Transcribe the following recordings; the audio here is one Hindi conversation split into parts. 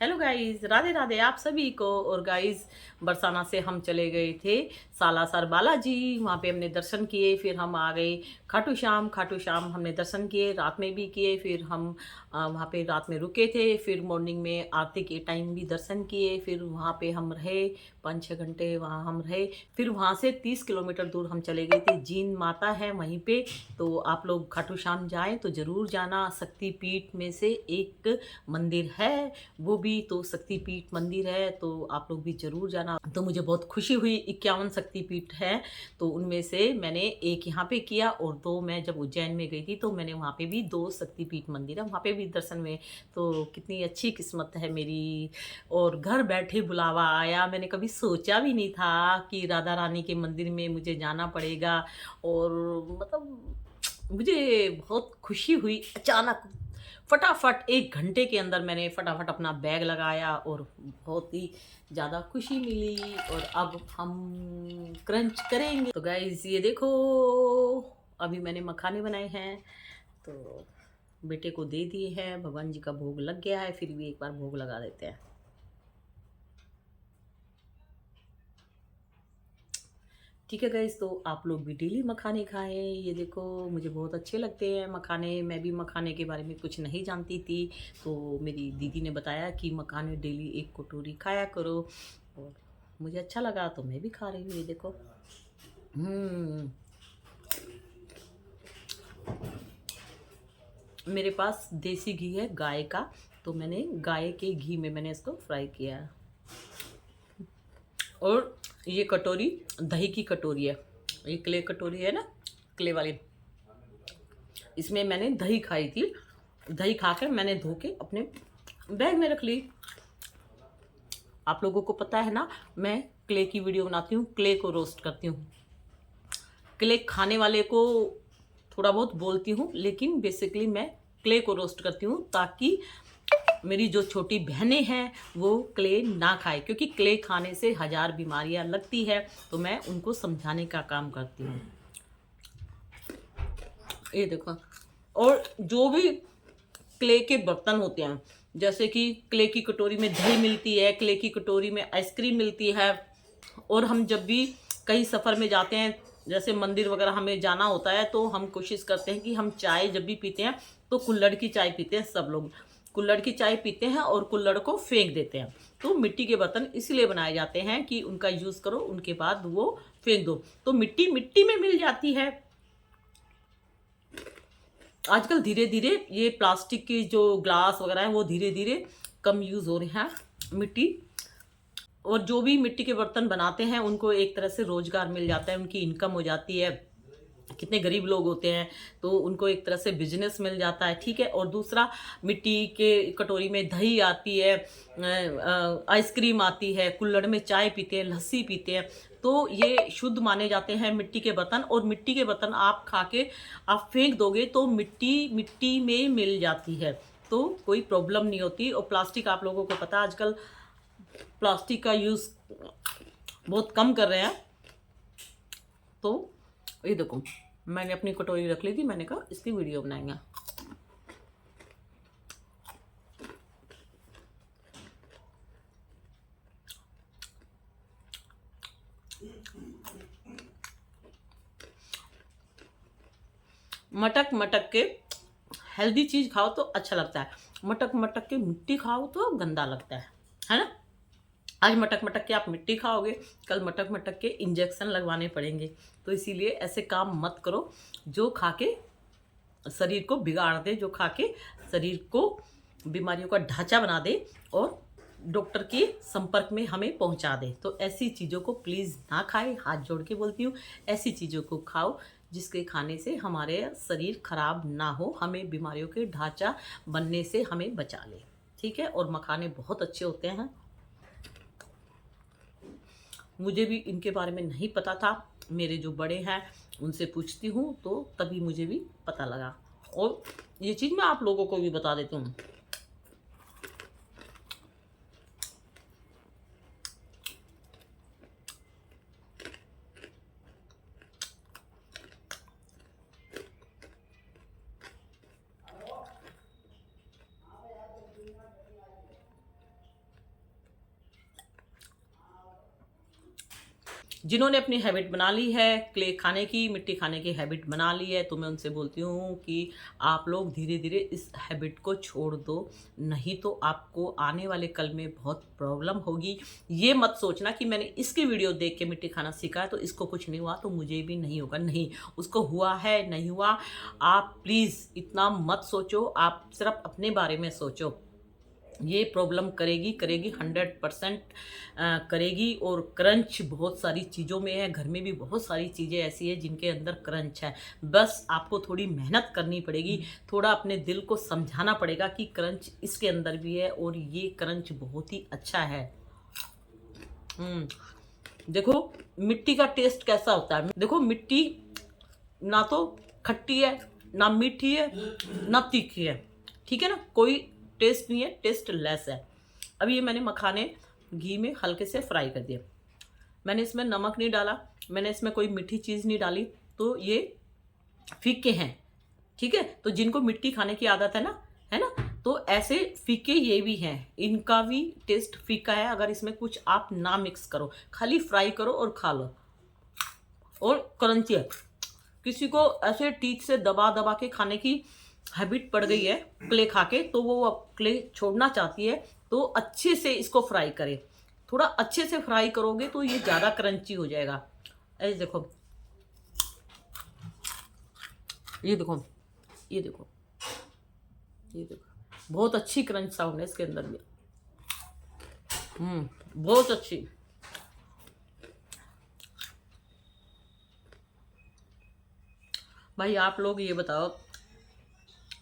हेलो गाइस, राधे राधे आप सभी को। और गाइस, बरसाना से हम चले गए थे सालासर बालाजी। वहाँ पे हमने दर्शन किए, फिर हम आ गए खाटू श्याम। खाटू श्याम हमने दर्शन किए, रात में भी किए। फिर हम वहाँ पे रात में रुके थे। फिर मॉर्निंग में आरती के टाइम भी दर्शन किए। फिर वहाँ पे हम रहे 5-6 घंटे, वहाँ हम रहे। फिर वहाँ से 30 किलोमीटर दूर हम चले गए थे। जीन माता है वहीं पे, तो आप लोग खाटू श्याम जाएँ तो ज़रूर जाना। शक्तिपीठ में से एक मंदिर है वो भी, तो शक्तिपीठ मंदिर है, तो आप लोग भी जरूर जाना। तो मुझे बहुत खुशी हुई, 51 शक्तिपीठ है, तो उनमें से मैंने एक यहाँ पे किया और दो मैं जब उज्जैन में गई थी तो मैंने वहाँ पे भी 2 शक्तिपीठ मंदिर है, वहाँ पे भी दर्शन में। तो कितनी अच्छी किस्मत है मेरी। और घर बैठे बुलावा आया, मैंने कभी सोचा भी नहीं था कि राधा रानी के मंदिर में मुझे जाना पड़ेगा। और मतलब मुझे बहुत खुशी हुई। अचानक फटाफट 1 घंटे के अंदर मैंने फटाफट अपना बैग लगाया और बहुत ही ज़्यादा खुशी मिली। और अब हम क्रंच करेंगे। तो गाइस ये देखो, अभी मैंने मखाने बनाए हैं, तो बेटे को दे दिए हैं। भगवान जी का भोग लग गया है, फिर भी एक बार भोग लगा देते हैं। ठीक है गाइस, तो आप लोग भी डेली मखाने खाएं। ये देखो, मुझे बहुत अच्छे लगते हैं मखाने। मैं भी मखाने के बारे में कुछ नहीं जानती थी, तो मेरी दीदी ने बताया कि मखाने डेली 1 कटोरी खाया करो, और मुझे अच्छा लगा तो मैं भी खा रही हूँ। ये देखो, हम्म मेरे पास देसी घी है गाय का, तो मैंने गाय के घी में मैंने इसको फ्राई किया है। और ये कटोरी दही की कटोरी है, ये क्ले कटोरी है ना, क्ले वाली। इसमें मैंने दही खाई थी, दही खा कर मैंने धो के अपने बैग में रख ली। आप लोगों को पता है ना, मैं क्ले की वीडियो बनाती हूँ, क्ले को रोस्ट करती हूँ। क्ले खाने वाले को थोड़ा बहुत बोलती हूँ, लेकिन बेसिकली मैं क्ले को रोस्ट करती हूँ, ताकि मेरी जो छोटी बहनें हैं वो क्ले ना खाए, क्योंकि क्ले खाने से 1000 बीमारियां लगती है। तो मैं उनको समझाने का काम करती हूँ। ये देखो, और जो भी क्ले के बर्तन होते हैं, जैसे कि क्ले की कटोरी में दही मिलती है, क्ले की कटोरी में आइसक्रीम मिलती है। और हम जब भी कहीं सफ़र में जाते हैं, जैसे मंदिर वगैरह हमें जाना होता है, तो हम कोशिश करते हैं कि हम चाय जब भी पीते हैं तो कुल्हड़ की चाय पीते हैं। सब लोग कुल्हड़ की चाय पीते हैं और कुल्हड़ को फेंक देते हैं। तो मिट्टी के बर्तन इसलिए बनाए जाते हैं कि उनका यूज़ करो, उनके बाद वो फेंक दो, तो मिट्टी मिट्टी में मिल जाती है। आजकल धीरे धीरे ये प्लास्टिक की जो ग्लास वगैरह है वो धीरे धीरे कम यूज़ हो रहे हैं। मिट्टी, और जो भी मिट्टी के बर्तन बनाते हैं उनको एक तरह से रोजगार मिल जाता है, उनकी इनकम हो जाती है। कितने गरीब लोग होते हैं, तो उनको एक तरह से बिजनेस मिल जाता है। ठीक है, और दूसरा, मिट्टी के कटोरी में दही आती है, आइसक्रीम आती है, कुल्हड़ में चाय पीते हैं, लस्सी पीते हैं, तो ये शुद्ध माने जाते हैं मिट्टी के बर्तन। और मिट्टी के बर्तन आप खा के आप फेंक दोगे तो मिट्टी मिट्टी में मिल जाती है, तो कोई प्रॉब्लम नहीं होती। और प्लास्टिक, आप लोगों को पता है आजकल प्लास्टिक का यूज़ बहुत कम कर रहे हैं। तो ये देखो, मैंने अपनी कटोरी रख ली थी, मैंने कहा इसकी वीडियो बनाएंगे। मटक मटक के हेल्दी चीज़ खाओ तो अच्छा लगता है, मटक मटक के मिट्टी खाओ तो गंदा लगता है ना। आज मटक मटक के आप मिट्टी खाओगे, कल मटक मटक के इंजेक्शन लगवाने पड़ेंगे। तो इसीलिए ऐसे काम मत करो जो खा के शरीर को बिगाड़ दे, जो खा के शरीर को बीमारियों का ढांचा बना दे और डॉक्टर के संपर्क में हमें पहुंचा दे। तो ऐसी चीज़ों को प्लीज़ ना खाएं, हाथ जोड़ के बोलती हूँ। ऐसी चीज़ों को खाओ जिसके खाने से हमारे शरीर खराब ना हो, हमें बीमारियों के ढांचा बनने से हमें बचा ले। ठीक है, और मखाने बहुत अच्छे होते हैं, मुझे भी इनके बारे में नहीं पता था। मेरे जो बड़े हैं उनसे पूछती हूँ तो तभी मुझे भी पता लगा, और ये चीज़ मैं आप लोगों को भी बता देती हूँ। जिन्होंने अपनी हैबिट बना ली है क्ले खाने की, मिट्टी खाने की हैबिट बना ली है, तो मैं उनसे बोलती हूँ कि आप लोग धीरे धीरे इस हैबिट को छोड़ दो, नहीं तो आपको आने वाले कल में बहुत प्रॉब्लम होगी। ये मत सोचना कि मैंने इसकी वीडियो देख के मिट्टी खाना सीखा है तो इसको कुछ नहीं हुआ तो मुझे भी नहीं होगा। नहीं, उसको हुआ है, नहीं हुआ। आप प्लीज़ इतना मत सोचो, आप सिर्फ अपने बारे में सोचो। ये प्रॉब्लम करेगी करेगी 100% करेगी। और क्रंच बहुत सारी चीज़ों में है, घर में भी बहुत सारी चीज़ें ऐसी है जिनके अंदर क्रंच है। बस आपको थोड़ी मेहनत करनी पड़ेगी, थोड़ा अपने दिल को समझाना पड़ेगा कि क्रंच इसके अंदर भी है और ये क्रंच बहुत ही अच्छा है। देखो मिट्टी का टेस्ट कैसा होता है। देखो मिट्टी ना तो खट्टी है, ना मीठी है, ना तीखी है, ठीक है ना, कोई टेस्ट नहीं है, टेस्ट लेस है। अब ये मैंने मखाने घी में हल्के से फ्राई कर दिए, मैंने इसमें नमक नहीं डाला, मैंने इसमें कोई मीठी चीज़ नहीं डाली, तो ये फीके हैं, ठीक है। तो जिनको मिट्टी खाने की आदत है ना, तो ऐसे फीके ये भी हैं, इनका भी टेस्ट फीका है अगर इसमें कुछ आप ना मिक्स करो, खाली फ्राई करो और खा लो। और क्रंची है, किसी को ऐसे टीथ से दबा दबा के खाने की हैबिट पड़ गई है क्ले खा के, तो वो अब क्ले छोड़ना चाहती है, तो अच्छे से इसको फ्राई करें। थोड़ा अच्छे से फ्राई करोगे तो ये ज़्यादा क्रंची हो जाएगा। ऐसे देखो, ये देखो, ये देखो, ये देखो, बहुत अच्छी क्रंच साउंड है इसके अंदर भी। बहुत अच्छी। भाई आप लोग ये बताओ,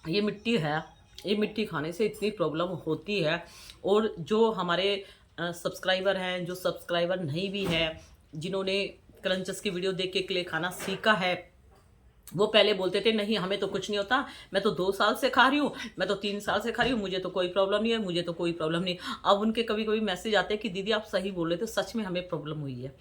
ये मिट्टी है, ये मिट्टी खाने से इतनी प्रॉब्लम होती है, और जो हमारे सब्सक्राइबर हैं, जो सब्सक्राइबर नहीं भी है, जिन्होंने क्रंचेस की वीडियो देख के क्ले खाना सीखा है, वो पहले बोलते थे नहीं हमें तो कुछ नहीं होता, मैं तो 2 साल से खा रही हूँ, मैं तो 3 साल से खा रही हूँ, मुझे तो कोई प्रॉब्लम नहीं है, मुझे तो कोई प्रॉब्लम नहीं। अब उनके कभी कभी मैसेज आते हैं कि दीदी आप सही बोल रहे थे, सच में हमें प्रॉब्लम हुई है,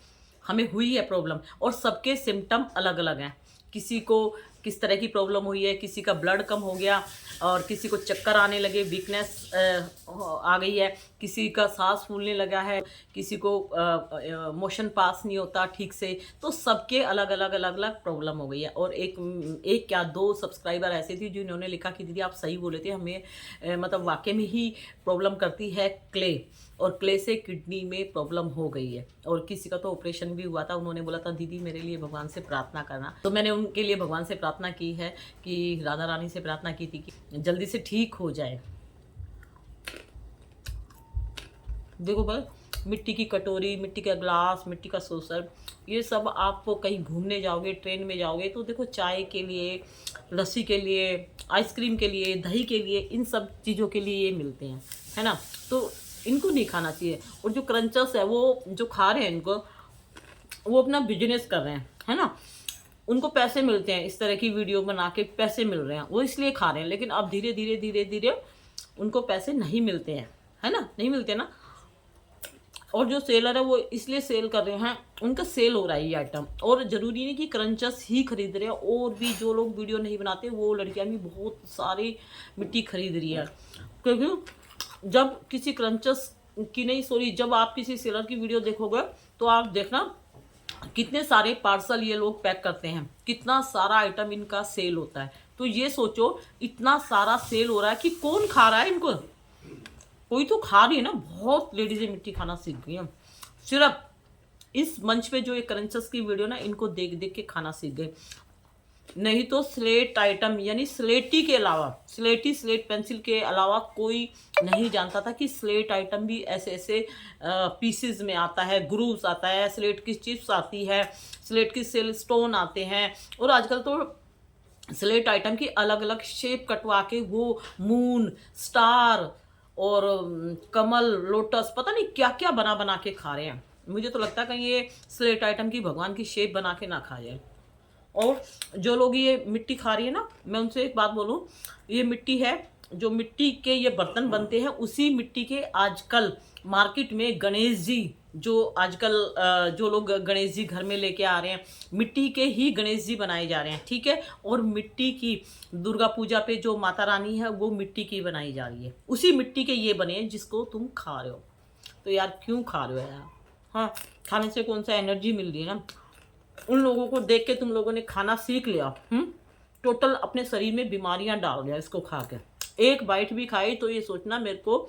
हमें हुई है प्रॉब्लम। और सबके सिम्टम अलग अलग हैं, किसी को किस तरह की प्रॉब्लम हुई है, किसी का ब्लड कम हो गया, और किसी को चक्कर आने लगे, वीकनेस आ गई है, किसी का सांस फूलने लगा है, किसी को मोशन पास नहीं होता ठीक से। तो सबके अलग अलग अलग अलग प्रॉब्लम हो गई है। और एक क्या 2 सब्सक्राइबर ऐसे थी जिन्होंने लिखा कि दीदी आप सही बोले थे, हमें मतलब वाकई में ही प्रॉब्लम करती है क्ले, और क्ले से किडनी में प्रॉब्लम हो गई है। और किसी का तो ऑपरेशन भी हुआ था, उन्होंने बोला था दीदी मेरे लिए भगवान से प्रार्थना करना, तो मैंने उनके लिए भगवान से प्रार्थना की है, कि राधा रानी से प्रार्थना की थी कि जल्दी से ठीक हो जाए। देखो भाई, मिट्टी की कटोरी, मिट्टी का ग्लास, मिट्टी का सोसर, ये सब आप कहीं घूमने जाओगे, ट्रेन में जाओगे, तो देखो चाय के लिए, लस्सी के लिए, आइसक्रीम के लिए, दही के लिए, इन सब चीज़ों के लिए ये मिलते हैं, है ना। तो इनको नहीं खाना चाहिए। और जो क्रंचर्स है वो जो खा रहे हैं इनको, वो अपना बिजनेस कर रहे हैं, है ना, उनको पैसे मिलते हैं, इस तरह की वीडियो बना के पैसे मिल रहे हैं, वो इसलिए खा रहे हैं। लेकिन अब धीरे धीरे धीरे धीरे उनको पैसे नहीं मिलते हैं, है ना, नहीं मिलते ना। और जो सेलर है वो इसलिए सेल कर रहे हैं, उनका सेल हो रहा है ये आइटम। और ज़रूरी नहीं कि क्रंचर्स ही खरीद रहे हैं, और भी जो लोग वीडियो नहीं बनाते वो लड़कियां भी बहुत सारी मिट्टी खरीद रही है। क्योंकि जब किसी क्रंचर्स की नहीं, सॉरी, जब आप किसी सेलर की वीडियो देखोगे तो आप देखना कितने सारे पार्सल ये लोग पैक करते हैं, कितना सारा आइटम इनका सेल होता है। तो ये सोचो इतना सारा सेल हो रहा है कि कौन खा रहा है इनको, कोई तो खा रही है ना। बहुत लेडीजें मिट्टी खाना सीख गई हैं, सिर्फ इस मंच पे जो ये क्रंचर्स की वीडियो ना, इनको देख देख के खाना सीख गए। नहीं तो स्लेट आइटम, यानी स्लेटी के अलावा, स्लेटी स्लेट पेंसिल के अलावा कोई नहीं जानता था कि स्लेट आइटम भी ऐसे ऐसे पीसेस में आता है, ग्रूव्स आता है, स्लेट की चिप्स आती है, स्लेट की सेल स्टोन आते हैं। और आजकल तो स्लेट आइटम की अलग अलग शेप कटवा के वो मून, स्टार और कमल, लोटस, पता नहीं क्या क्या बना बना के खा रहे हैं। मुझे तो लगता है कहीं ये स्लेट आइटम की भगवान की शेप बना के ना खा जाए। और जो लोग ये मिट्टी खा रही है ना, मैं उनसे एक बात बोलूं, ये मिट्टी है, जो मिट्टी के ये बर्तन बनते हैं, उसी मिट्टी के आजकल मार्केट में गणेश जी, जो आजकल जो लोग गणेश जी घर में लेके आ रहे हैं, मिट्टी के ही गणेश जी बनाए जा रहे हैं, ठीक है। और मिट्टी की दुर्गा पूजा पे जो माता रानी है वो मिट्टी की बनाई जा रही है, उसी मिट्टी के ये बने हैं जिसको तुम खा रहे हो। तो यार क्यों खा रहे हो यार, हाँ, खाने से कौन सा एनर्जी मिल रही है ना, उन लोगों को देख के तुम लोगों ने खाना सीख लिया। टोटल अपने शरीर में बीमारियां डाल दिया इसको खा के। एक बाइट भी खाई तो ये सोचना मेरे को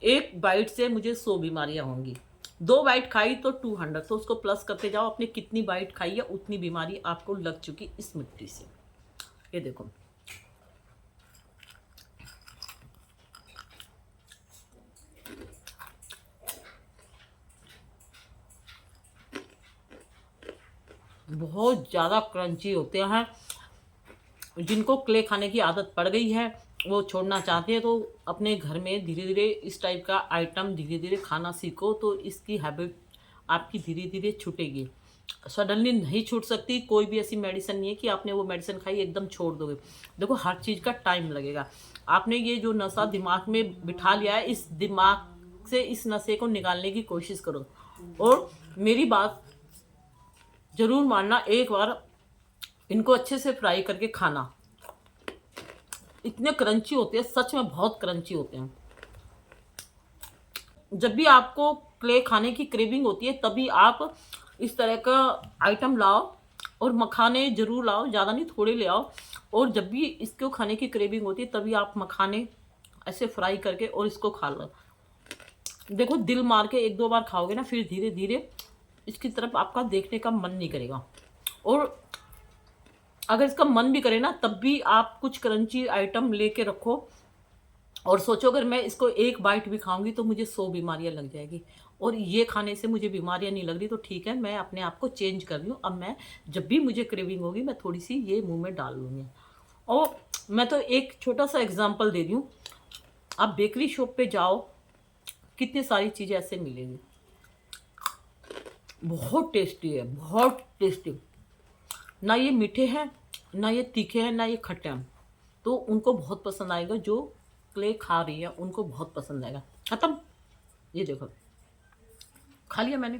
एक बाइट से मुझे 100 बीमारियां होंगी, 2 बाइट खाई तो 200, तो उसको प्लस करते जाओ, अपने कितनी बाइट खाई है उतनी बीमारी आपको लग चुकी इस मिट्टी से। ये देखो, बहुत ज़्यादा क्रंची होते हैं। जिनको क्ले खाने की आदत पड़ गई है वो छोड़ना चाहते हैं तो अपने घर में धीरे धीरे इस टाइप का आइटम धीरे धीरे खाना सीखो, तो इसकी हैबिट आपकी धीरे धीरे छूटेगी। सडनली नहीं छूट सकती, कोई भी ऐसी मेडिसिन नहीं है कि आपने वो मेडिसिन खाई एकदम छोड़ दोगे। देखो, हर चीज़ का टाइम लगेगा। आपने ये जो नशा दिमाग में बिठा लिया है, इस दिमाग से इस नशे को निकालने की कोशिश करो। और मेरी बात ज़रूर मानना, एक बार इनको अच्छे से फ्राई करके खाना। इतने क्रंची होते हैं, सच में बहुत क्रंची होते हैं। जब भी आपको क्ले खाने की क्रेविंग होती है तभी आप इस तरह का आइटम लाओ, और मखाने ज़रूर लाओ, ज़्यादा नहीं थोड़े ले आओ। और जब भी इसको खाने की क्रेविंग होती है तभी आप मखाने ऐसे फ्राई करके और इसको खा लो। देखो, दिल मार के 1-2 बार खाओगे ना, फिर धीरे धीरे इसकी तरफ आपका देखने का मन नहीं करेगा। और अगर इसका मन भी करे ना, तब भी आप कुछ क्रंची आइटम लेके रखो और सोचो अगर मैं इसको एक बाइट भी खाऊंगी तो मुझे 100 बीमारियां लग जाएगी। और ये खाने से मुझे बीमारियां नहीं लग रही तो ठीक है, मैं अपने आप को चेंज कर रही हूँ। अब मैं जब भी मुझे क्रेविंग होगी मैं थोड़ी सी ये मुंह में डाल लूँगी। और मैं तो एक छोटा सा एग्जाम्पल दे रही हूँ, आप बेकरी शॉप पे जाओ, कितनी सारी चीज़ें ऐसे मिलेंगी, बहुत टेस्टी है, बहुत टेस्टी। ना ये मीठे हैं, ना ये तीखे हैं, ना ये खट्टे हैं। तो उनको बहुत पसंद आएगा, जो क्ले खा रही है उनको बहुत पसंद आएगा। खत्म। ये देखो, खा लिया मैंने।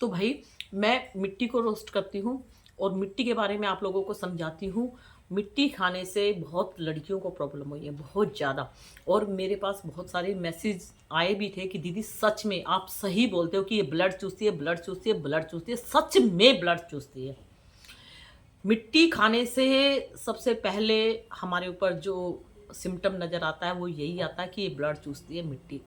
तो भाई, मैं मिट्टी को रोस्ट करती हूँ और मिट्टी के बारे में आप लोगों को समझाती हूँ। मिट्टी खाने से बहुत लड़कियों को प्रॉब्लम हुई है, बहुत ज़्यादा। और मेरे पास बहुत सारे मैसेज आए भी थे कि दीदी सच में आप सही बोलते हो कि ये ब्लड चूसती है, ब्लड चूसती है, ब्लड चूसती है। सच में ब्लड चूसती है। मिट्टी खाने से सबसे पहले हमारे ऊपर जो सिम्टम नज़र आता है वो यही आता है कि ये ब्लड चूसती है मिट्टी।